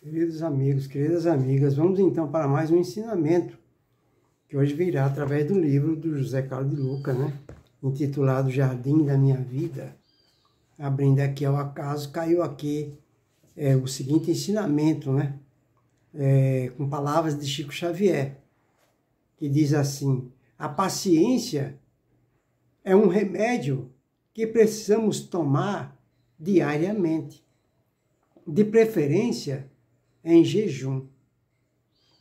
Queridos amigos, queridas amigas, vamos então para mais um ensinamento, que hoje virá através do livro do José Carlos de Luca, intitulado Jardim da Minha Vida. Abrindo aqui ao acaso, caiu aqui o seguinte ensinamento, com palavras de Chico Xavier, que diz assim: a paciência é um remédio que precisamos tomar diariamente, de preferência em jejum,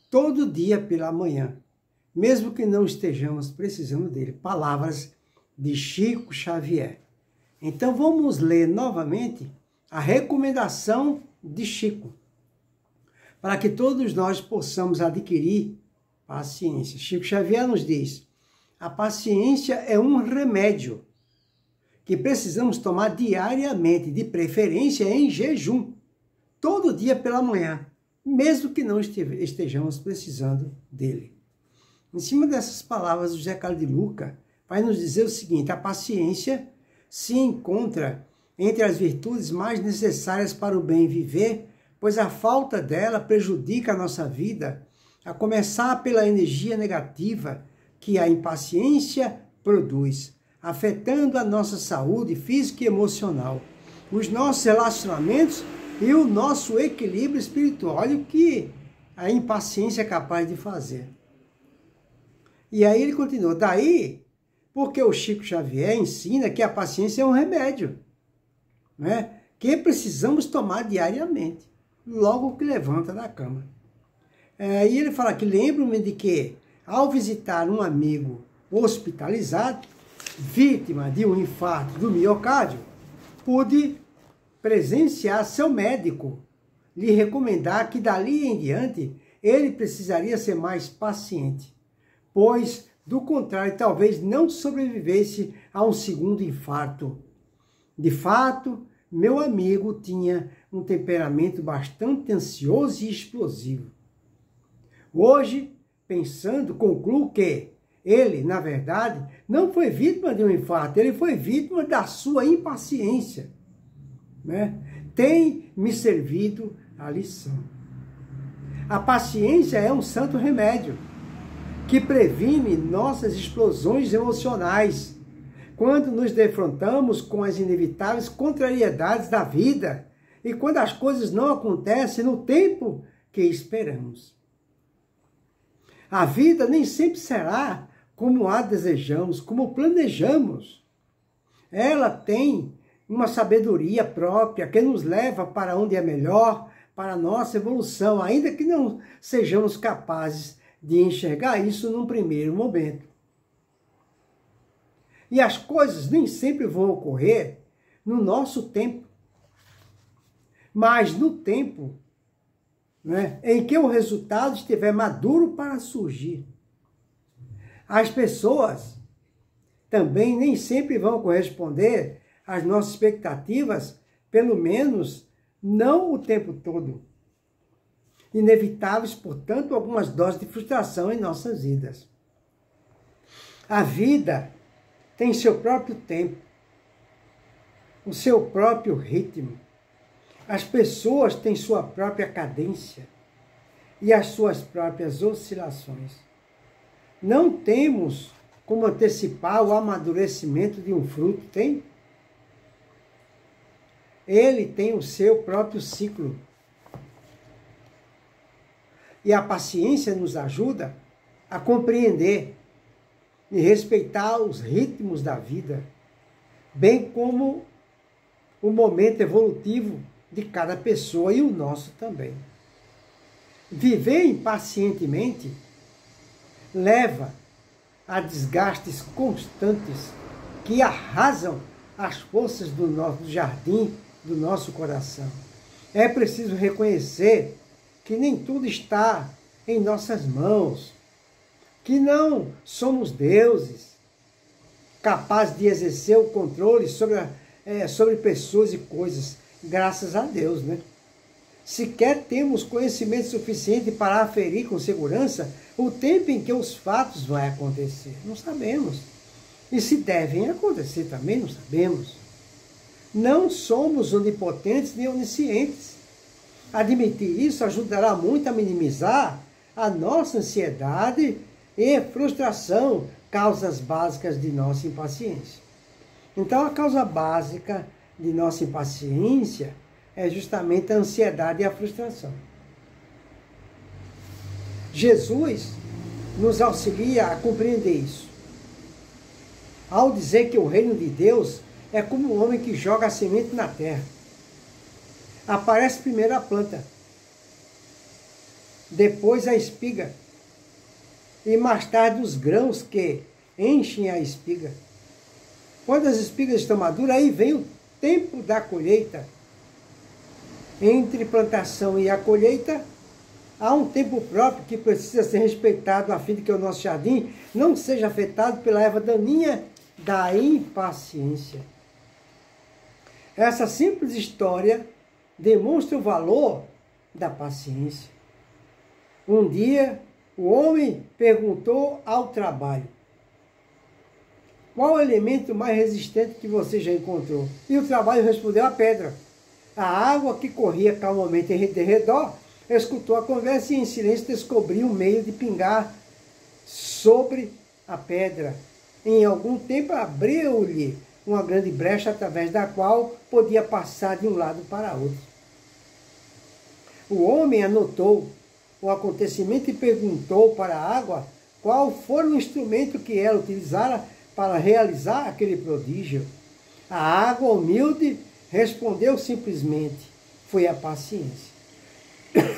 todo dia pela manhã, mesmo que não estejamos precisando dele. Palavras de Chico Xavier. Então vamos ler novamente a recomendação de Chico, para que todos nós possamos adquirir paciência. Chico Xavier nos diz: a paciência é um remédio que precisamos tomar diariamente, de preferência em jejum, todo dia pela manhã, mesmo que não estejamos precisando dele. Em cima dessas palavras, o José Carlos de Luca vai nos dizer o seguinte: a paciência se encontra entre as virtudes mais necessárias para o bem viver, pois a falta dela prejudica a nossa vida, a começar pela energia negativa que a impaciência produz, afetando a nossa saúde física e emocional, os nossos relacionamentos e o nosso equilíbrio espiritual. Olha o que a impaciência é capaz de fazer. E aí ele continua: daí, porque o Chico Xavier ensina que a paciência é um remédio, que precisamos tomar diariamente, logo que levanta da cama. E ele fala que lembro-me de que, ao visitar um amigo hospitalizado, vítima de um infarto do miocárdio, pude presenciar seu médico lhe recomendar que dali em diante ele precisaria ser mais paciente, pois, do contrário, talvez não sobrevivesse a um segundo infarto. De fato, meu amigo tinha um temperamento bastante ansioso e explosivo. Hoje, pensando, concluo que ele, na verdade, não foi vítima de um infarto, ele foi vítima da sua impaciência. Tem me servido a lição. A paciência é um santo remédio que previne nossas explosões emocionais quando nos defrontamos com as inevitáveis contrariedades da vida e quando as coisas não acontecem no tempo que esperamos. A vida nem sempre será como a desejamos, como planejamos. Ela tem uma sabedoria própria que nos leva para onde é melhor, para a nossa evolução, ainda que não sejamos capazes de enxergar isso num primeiro momento. E as coisas nem sempre vão ocorrer no nosso tempo, mas no tempo em que o resultado estiver maduro para surgir. As pessoas também nem sempre vão corresponder às nossas expectativas, pelo menos não o tempo todo. Inevitáveis, portanto, algumas doses de frustração em nossas vidas. A vida tem seu próprio tempo, o seu próprio ritmo. As pessoas têm sua própria cadência e as suas próprias oscilações. Não temos como antecipar o amadurecimento de um fruto, tem? Ele tem o seu próprio ciclo. E a paciência nos ajuda a compreender e respeitar os ritmos da vida, bem como o momento evolutivo de cada pessoa e o nosso também. Viver impacientemente leva a desgastes constantes que arrasam as forças do nosso jardim, do nosso coração. É preciso reconhecer que nem tudo está em nossas mãos, que não somos deuses capazes de exercer o controle sobre pessoas e coisas, graças a Deus, Sequer temos conhecimento suficiente para aferir com segurança o tempo em que os fatos vão acontecer. Não sabemos. E se devem acontecer também, não sabemos. Não somos onipotentes nem oniscientes. Admitir isso ajudará muito a minimizar a nossa ansiedade e frustração, causas básicas de nossa impaciência. Então, a causa básica de nossa impaciência é justamente a ansiedade e a frustração. Jesus nos auxilia a compreender isso, ao dizer que o reino de Deus é como um homem que joga a semente na terra. Aparece primeiro a planta, depois a espiga, e mais tarde os grãos que enchem a espiga. Quando as espigas estão maduras, aí vem o tempo da colheita. Entre plantação e a colheita, há um tempo próprio que precisa ser respeitado a fim de que o nosso jardim não seja afetado pela erva daninha da impaciência. Essa simples história demonstra o valor da paciência. Um dia, o homem perguntou ao trabalho: qual o elemento mais resistente que você já encontrou? E o trabalho respondeu: a pedra. A água que corria calmamente em redor escutou a conversa e em silêncio descobriu um meio de pingar sobre a pedra. Em algum tempo abriu-lhe uma grande brecha através da qual podia passar de um lado para outro. O homem anotou o acontecimento e perguntou para a água qual foi o instrumento que ela utilizara para realizar aquele prodígio. A água humilde respondeu simplesmente: foi a paciência.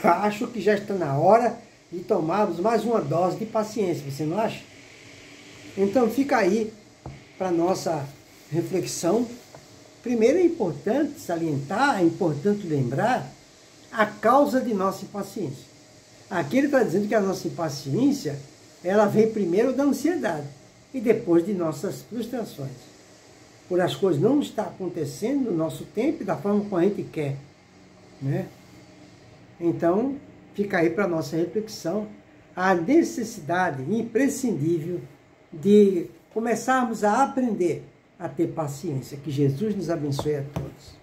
Acho que já está na hora de tomarmos mais uma dose de paciência, você não acha? Então fica aí para nossa reflexão. Primeiro é importante salientar, é importante lembrar a causa de nossa impaciência. Aqui ele está dizendo que a nossa impaciência, ela vem primeiro da ansiedade e depois de nossas frustrações, por as coisas não estar acontecendo no nosso tempo e da forma como a gente quer, né? Então, fica aí para a nossa reflexão a necessidade imprescindível de começarmos a aprender a ter paciência. Que Jesus nos abençoe a todos.